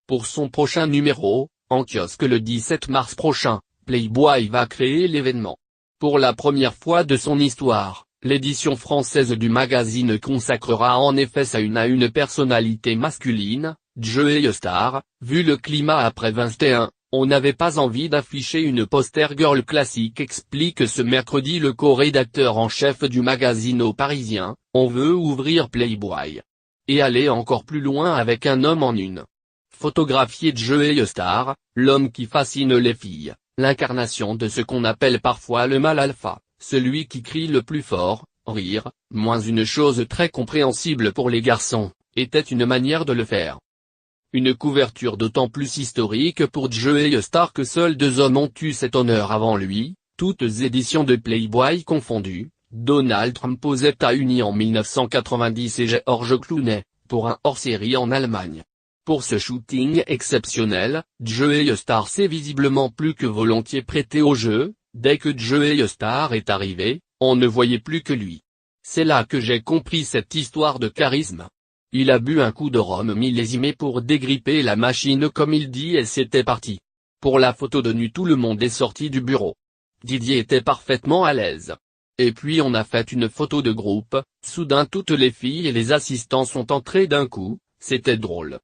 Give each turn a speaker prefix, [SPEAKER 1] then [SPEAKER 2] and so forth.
[SPEAKER 1] Pour son prochain numéro, en kiosque le 17 mars prochain, Playboy va créer l'événement. Pour la première fois de son histoire, l'édition française du magazine consacrera en effet sa une à une personnalité masculine, Joey Star. Vu le climat après 21, on n'avait pas envie d'afficher une poster girl classique, explique ce mercredi le co-rédacteur en chef du magazine au Parisien. On veut ouvrir Playboy et aller encore plus loin avec un homme en une. Photographier Joey Star, l'homme qui fascine les filles, l'incarnation de ce qu'on appelle parfois le mâle alpha, celui qui crie le plus fort, rire, moins une chose très compréhensible pour les garçons, était une manière de le faire. Une couverture d'autant plus historique pour Joey Star que seuls 2 hommes ont eu cet honneur avant lui, toutes éditions de Playboy confondues. Donald Trump aux États-Unis en 1990 et George Clooney, pour un hors-série en Allemagne. Pour ce shooting exceptionnel, Joey Star s'est visiblement plus que volontiers prêté au jeu. Dès que Joey Star est arrivé, on ne voyait plus que lui. C'est là que j'ai compris cette histoire de charisme. Il a bu un coup de rhum millésimé pour dégripper la machine comme il dit et c'était parti. Pour la photo de nu, tout le monde est sorti du bureau. Didier était parfaitement à l'aise. Et puis on a fait une photo de groupe, soudain toutes les filles et les assistants sont entrés d'un coup, c'était drôle.